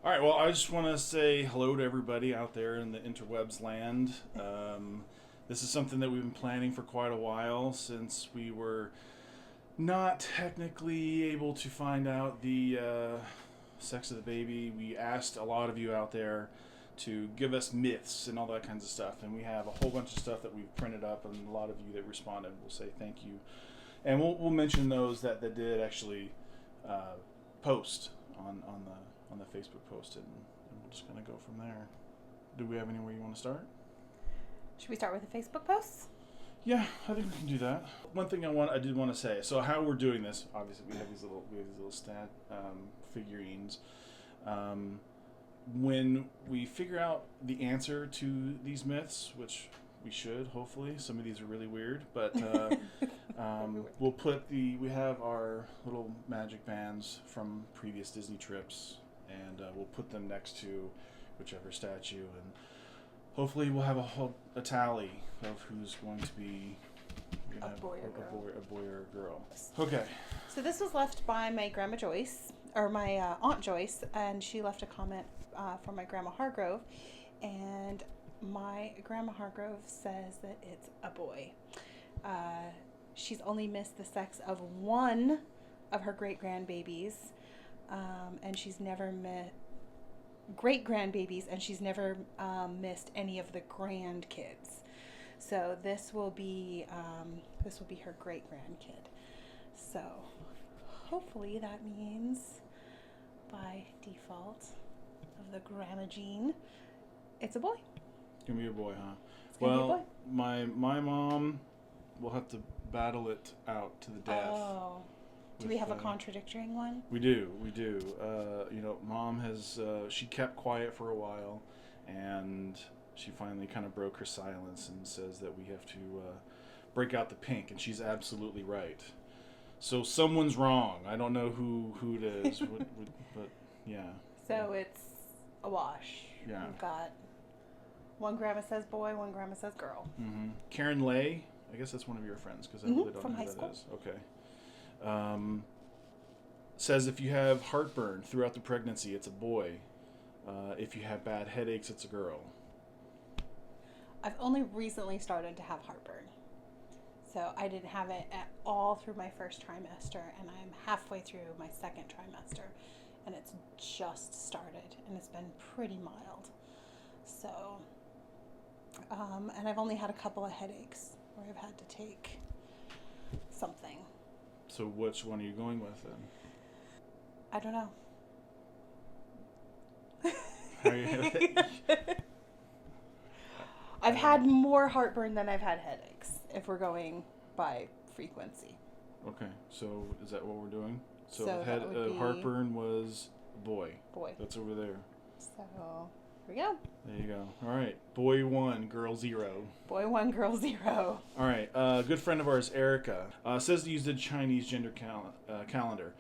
All right, well, I just want to say hello to everybody out there in the interwebs land. This is something that we've been planning for quite a while since we were not technically able to find out the sex of the baby. We asked a lot of you out there to give us myths and all that kinds of stuff, and we have a whole bunch of stuff that we've printed up, and a lot of you that responded will say thank you. And we'll mention those that did actually post on the Facebook post, and we'll just kind of go from there. Do we have anywhere you want to start? Should we start with the Facebook posts? Yeah, I think we can do that. One thing I did want to say. So how we're doing this? Obviously, we have these little stat figurines. When we figure out the answer to these myths, which we should, hopefully. Some of these are really weird, but we'll put we have our little magic bands from previous Disney trips, and we'll put them next to whichever statue, and hopefully we'll have a tally of who's going to be a boy or a girl. Okay. So this was left by my Grandma Joyce, or my Aunt Joyce, and she left a comment for my Grandma Hargrove, and my Grandma Hargrove says that it's a boy. She's only missed the sex of one of her great-grandbabies, and she's never met great-grandbabies, and she's never missed any of the grandkids. So this will be her great-grandkid. So hopefully that means by default of the Grandma gene, it's a boy. It's gonna be a boy, huh? Well, boy. my mom will have to battle it out to the death. Oh. Do we have a contradictory one? We do. Mom has she kept quiet for a while, and she finally kind of broke her silence and says that we have to break out the pink, and she's absolutely right. So someone's wrong. I don't know who it is, but yeah. So it's a wash. Yeah. We've got one grandma says boy, one grandma says girl. Mm-hmm. Karen Lay, I guess that's one of your friends, because I really don't From know high who school. that is. Okay. Says if you have heartburn throughout the pregnancy, it's a boy. If you have bad headaches, it's a girl. I've only recently started to have heartburn. So I didn't have it at all through my first trimester, and I'm halfway through my second trimester, and it's just started, and it's been pretty mild. So, and I've only had a couple of headaches where I've had to take something. So which one are you going with then? I don't know. I've had more heartburn than I've had headaches, if we're going by frequency. Okay, so is that what we're doing? So be heartburn was boy. Boy. That's over there. So here we go. There you go. All right, boy 1, girl 0. Boy 1, girl 0. All right, a good friend of ours, Erica, says to use the Chinese gender calendar.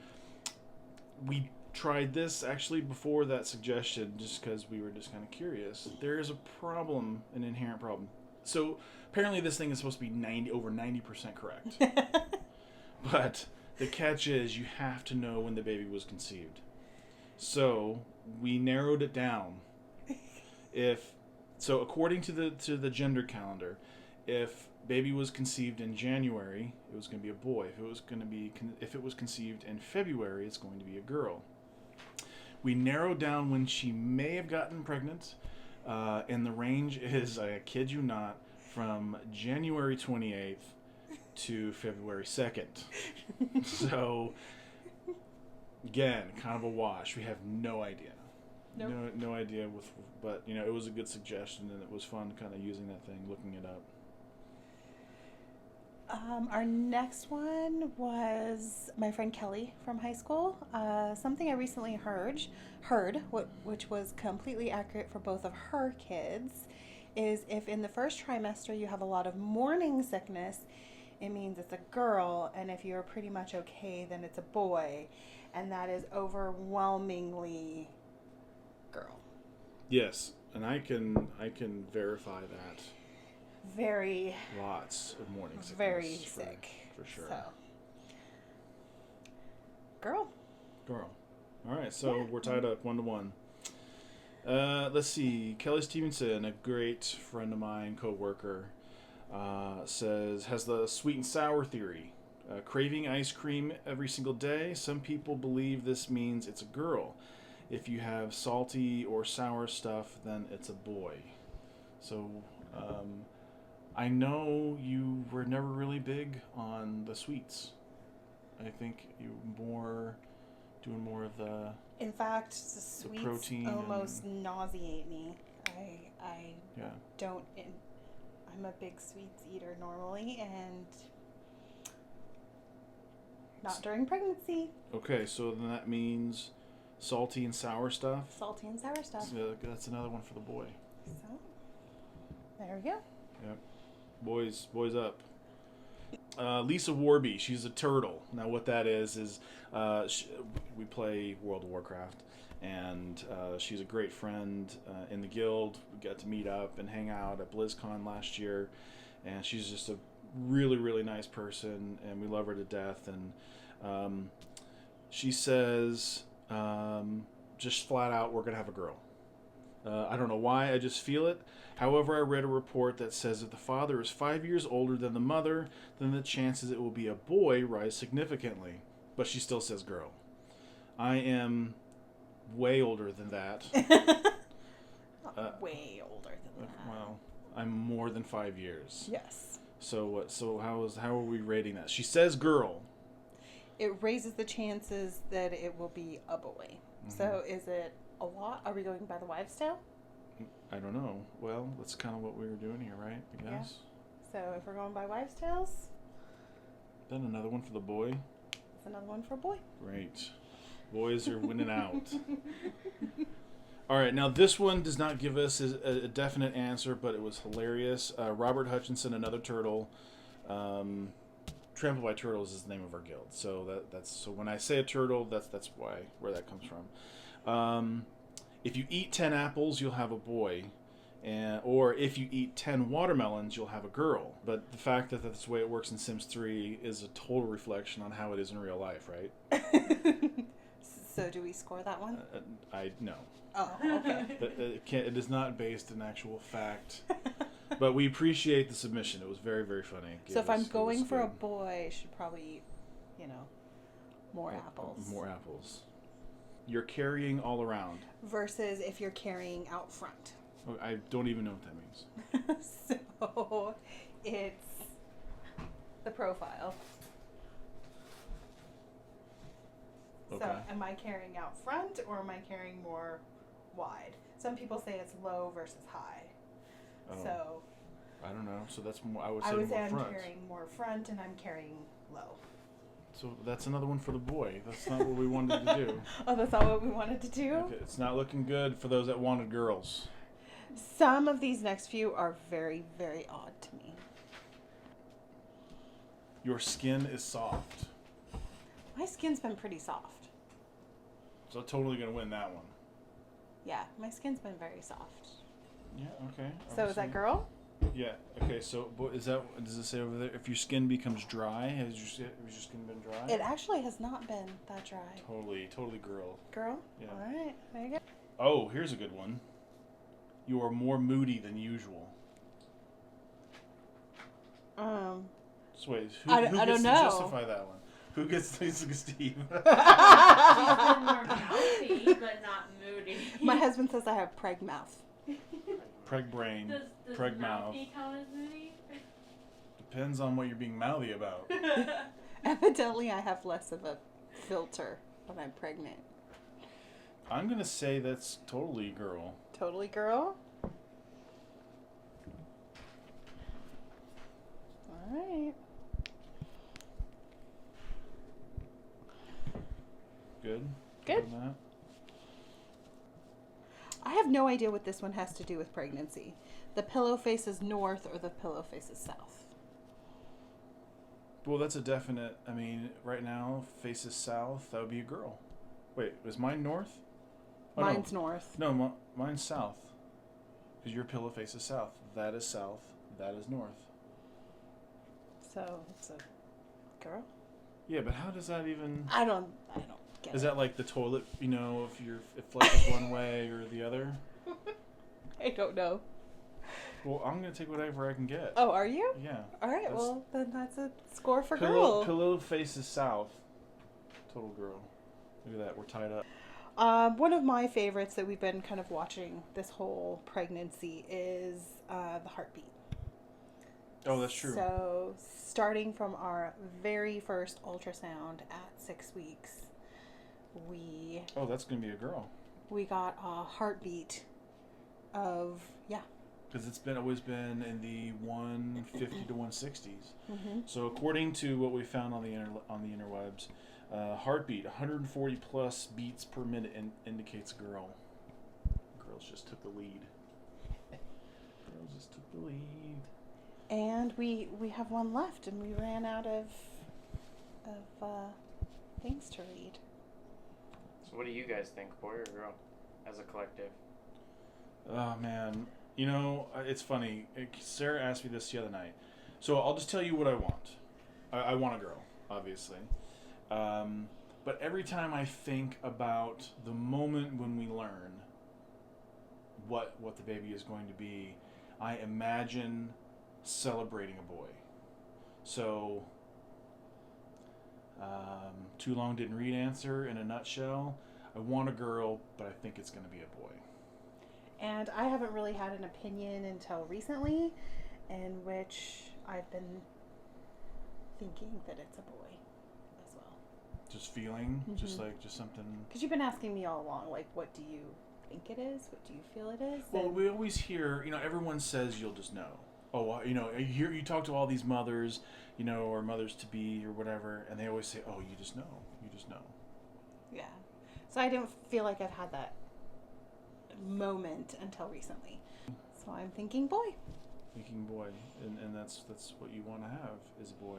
We tried this actually before that suggestion just because we were just kind of curious. There is a problem, an inherent problem. So apparently this thing is supposed to be over 90% correct. But the catch is you have to know when the baby was conceived. So we narrowed it down. So according to the gender calendar, if baby was conceived in January, it was going to be a boy. If it was conceived in February, it's going to be a girl. We narrowed down when she may have gotten pregnant, and the range is, I kid you not, from January 28th to February 2nd. So, again, kind of a wash. We have no idea. Nope. No idea, but it was a good suggestion, and it was fun kind of using that thing, looking it up. Our next one was my friend Kelly from high school. Something I recently heard, which was completely accurate for both of her kids, is if in the first trimester you have a lot of morning sickness, it means it's a girl, and if you're pretty much okay, then it's a boy, and that is overwhelmingly girl. Yes, and I can verify that. Very. Lots of morning sickness. Very sick. For sure. So. Girl. All right, so we're tied up 1-1. Let's see. Kelly Stevenson, a great friend of mine, co-worker, says, has the sweet and sour theory. Craving ice cream every single day. Some people believe this means it's a girl. If you have salty or sour stuff, then it's a boy. So, I know you were never really big on the sweets. I think you were doing more of the... In fact, the sweets protein almost nauseate me. I Yeah. don't. I'm a big sweets eater normally, and not during pregnancy. Okay, so then that means salty and sour stuff. Salty and sour stuff. So that's another one for the boy. So there we go. Yep. Boys up. Lisa Warby, she's a turtle. Now, what that is we play World of Warcraft, and she's a great friend in the guild. We got to meet up and hang out at BlizzCon last year, and she's just a really, really nice person, and we love her to death. And she says, just flat out, we're gonna have a girl. I don't know why, I just feel it. However, I read a report that says if the father is 5 years older than the mother, then the chances it will be a boy rise significantly. But she still says girl. I am way older than that. Way older than that. Well, I'm more than 5 years. Yes. So what? So how are we rating that? She says girl. It raises the chances that it will be a boy. Mm-hmm. So is it a lot? Are we going by the wives' tale? I don't know. Well, that's kind of what we were doing here, right? I guess. Yeah. So if we're going by wives' tales, Then another one for the boy. it's another one for a boy. Great. Boys are winning out. All right, now this one does not give us a definite answer, but it was hilarious. Robert Hutchinson, another turtle. Trampled by Turtles is the name of our guild. So that's when I say a turtle, that's where that comes from. If you eat 10 apples, you'll have a boy. Or if you eat 10 watermelons, you'll have a girl. But the fact that that's the way it works in Sims 3 is a total reflection on how it is in real life, right? So do we score that one? No. Oh, okay. It is not based in actual fact. But we appreciate the submission. It was very, very funny. So if I'm going for a boy, I should probably eat, more apples. More apples. You're carrying all around. Versus if you're carrying out front. I don't even know what that means. So it's the profile. Okay. So am I carrying out front or am I carrying more wide? Some people say it's low versus high. Oh, So I don't know. So that's more. I would I would say more I'm front. carrying more front and I'm carrying low. So that's another one for the boy. That's not what we wanted to do. Oh, that's not what we wanted to do? Okay, it's not looking good for those that wanted girls. Some of these next few are very, very odd to me. Your skin is soft. My skin's been pretty soft. So totally gonna win that one. Yeah, my skin's been very soft. Yeah. Okay. So is that girl? Yeah. Okay. So is that? Does it say over there? If your skin becomes dry, has your skin been dry? It actually has not been that dry. Totally girl. Girl? Yeah. All right, there you go. Oh, here's a good one. You are more moody than usual. So wait, who I gets don't to know. justify that one? Who gets to Steve? She's been more mouthy, but not moody. My husband says I have preg mouth. Preg brain, Does preg mouth. mouthy count as moody? Depends on what you're being mouthy about. Evidently, I have less of a filter when I'm pregnant. I'm gonna say that's totally girl. Totally girl? Alright. Good. Good. on that? I have no idea what this one has to do with pregnancy. The pillow faces north or the pillow faces south. Well, that's a definite. I mean, right now faces south. That would be a girl. Wait, is mine north? Oh, Mine's north. No, mine's south. Because your pillow faces south. That is south. That is north. So it's a girl? Yeah, but how does that even? I don't get Is it. that like the toilet? If it flushes one way or the other? don't know. Well, I'm gonna take whatever I can get. Oh, are you? Yeah. All right. That's- Well, then that's a score for Pillow, girl. pillow faces south. Total girl. Look at that. We're tied up. One of my favorites that we've been kind of watching this whole pregnancy is the heartbeat. Oh, that's true. So, starting from our very first ultrasound at 6 weeks, we Oh, that's gonna be a girl. got a heartbeat of Because it's always been in the 150 to 160s. Mm-hmm. So according to what we found on the interwebs, heartbeat 140 plus beats per minute indicates a girl. Girls just took the lead. Girls just took the lead. And we have one left, and we ran out of things to read. So what do you guys think, boy or girl, as a collective? Oh man, you know, it's funny. Sarah asked me this the other night, so I'll just tell you what I want. I want a girl, obviously, but every time I think about the moment when we learn what the baby is going to be, I imagine celebrating a boy. So, too long didn't read answer in a nutshell. I want a girl, but I think it's going to be a boy. And I haven't really had an opinion until recently, in which I've been thinking that it's a boy as well. Just feeling, just something. Because you've been asking me all along, like, what do you think it is? What do you feel it is? Well, And we always hear, everyone says you'll just know. Oh, you talk to all these mothers, or mothers to be or whatever, and they always say, oh, you just know, you just know. yeah. So I don't feel like I've had that moment until recently. So I'm thinking boy. Thinking boy, and that's what you want to have is a boy.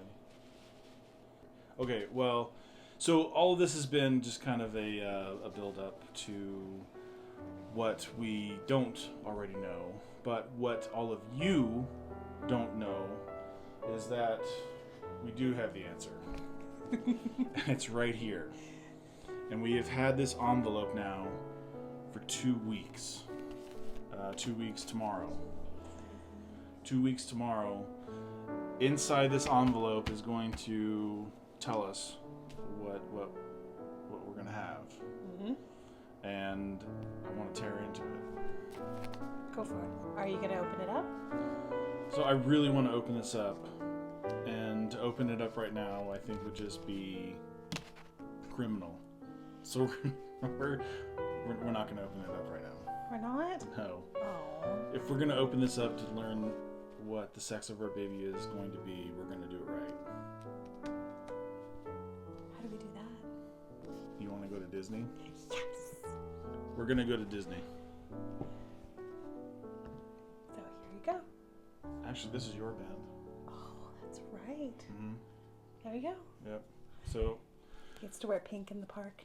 Okay, well, so all of this has been just kind of a build up to what we don't already know, but what all of you don't know is that we do have the answer. It's right here, and we have had this envelope now for 2 weeks. 2 weeks tomorrow. 2 weeks tomorrow. Inside this envelope is going to tell us what we're gonna have, and I want to tear into it. Go for it. Are you going to open it up? So I really want to open this up, and to open it up right now, I think would just be criminal. So we're not going to open it up right now. Or not? No. Oh. If we're going to open this up to learn what the sex of our baby is going to be, we're going to do it right. How do we do that? You want to go to Disney? Yes. We're going to go to Disney. So here you go. Actually, this is your band. Oh, that's right. Mm-hmm. There you go. Yep. So He gets to wear pink in the park.